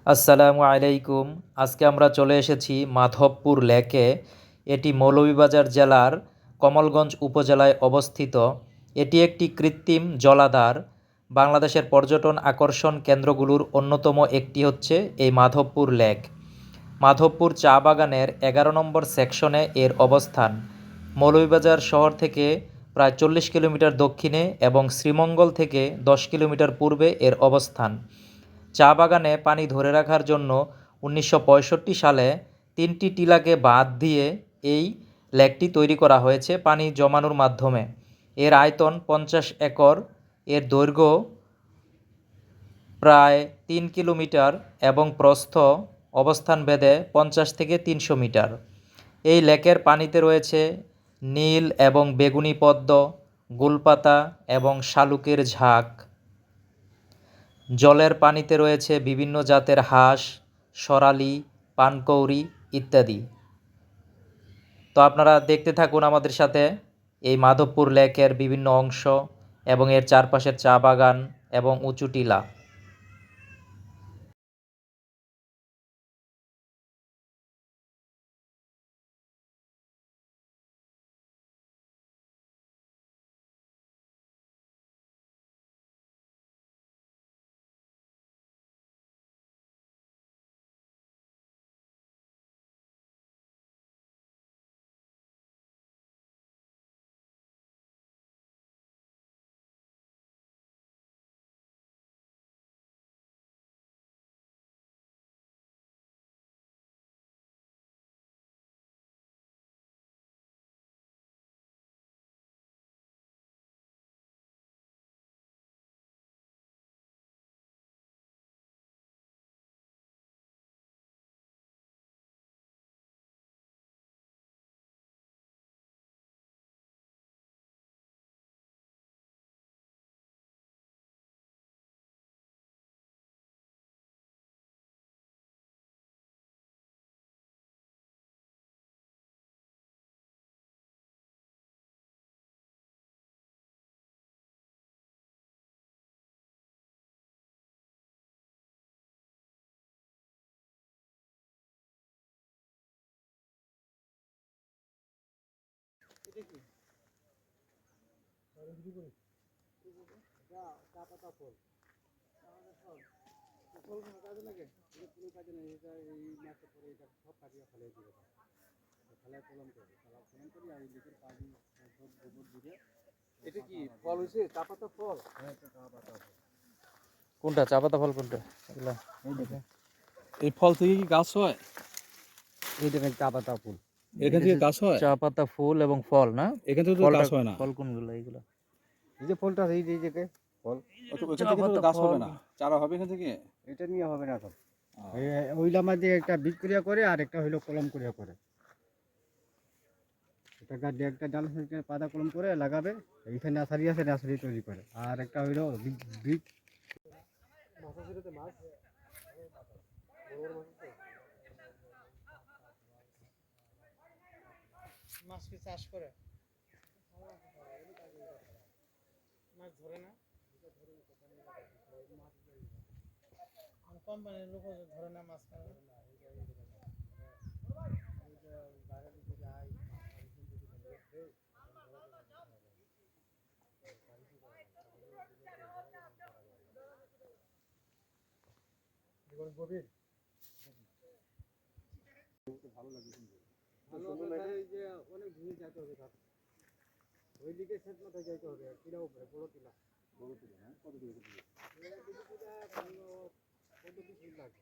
আসসালামু আলাইকুম। আজকে আমরা চলে এসেছি মাধবপুর লেকে। এটি মৌলভীবাজার জেলার কমলগঞ্জ উপজেলায় অবস্থিত। এটি একটি কৃত্রিম জলাধার। বাংলাদেশের পর্যটন আকর্ষণ কেন্দ্রগুলোর অন্যতম একটি হচ্ছে এই মাধবপুর লেক। মাধবপুর চা বাগানের 11 নম্বর সেকশনে এর অবস্থান। মৌলভীবাজার শহর থেকে প্রায় 40 কিলোমিটার দক্ষিণে এবং শ্রীমঙ্গল থেকে 10 কিলোমিটার পূর্বে এর অবস্থান। চা বাগানে পানি ধরে রাখার জন্য 1965 সালে 3টি টিলাকে বাঁধ দিয়ে এই লেকটি তৈরি করা হয়েছে পানি জমানোর মাধ্যমে। এর আয়তন 50 একর, এর দৈর্ঘ্য প্রায় 3 কিলোমিটার এবং প্রস্থ অবস্থানভেদে 50 থেকে 300 মিটার। এই লেকের পানিতে রয়েছে নীল এবং বেগুনি পদ্ম, গোলপাতা এবং শালুকের ঝাঁক। জলের পানিতে রয়েছে বিভিন্ন জাতের হাঁস, সরালি, পানকৌড়ি ইত্যাদি। তো আপনারা দেখতে থাকুন আমাদের সাথে এই মাধবপুর লেকের বিভিন্ন অংশ এবং এর চারপাশের চা বাগান এবং উঁচু টিলা। এটা কি ফল হইছে? চা পাতা ফল? কোনটা চা পাতা ফল কোনটা? এগুলা এই ফল থেকে কি গাছ হয়? এই দেখেন চা পাতা ফুল। এখান থেকে গাছ হয়? চা পাতা ফুল এবং ফল না? এখান থেকে তো ফলটা গাছ হয় না। ফল কোনগুলো এগুলা? এই যে ফলটা এই যে এই জায়গায় ফল, এখান থেকে তো গাছ হবে না। চারা হবে এখান থেকে? এটা নিয়ে হবে না তো। ওইলা মাঝে একটা বীজ করিয়া করে আর একটা হইলো কলম করিয়া করে। এটা গাছ দিয়ে একটা ডাল থেকে পাতা কলম করে লাগাবে, এইখানে নার্সারি আছে নার্সারি তৈরি করে। আর একটা হইলো বীজ মাছ কি চাষ করে? মাছ ধরে না? কোম্পানির লোক ধরে না মাছ খায়। গভীর ভালো লাগে, এই যে অনেক দূরে যেতে হবে, ওই দিকে শেষ মাথায় যাইতে হবে, টিলা উপরে বড় টিলা। হ্যাঁ, কত দূরে? 15-20 মিনিট লাগে।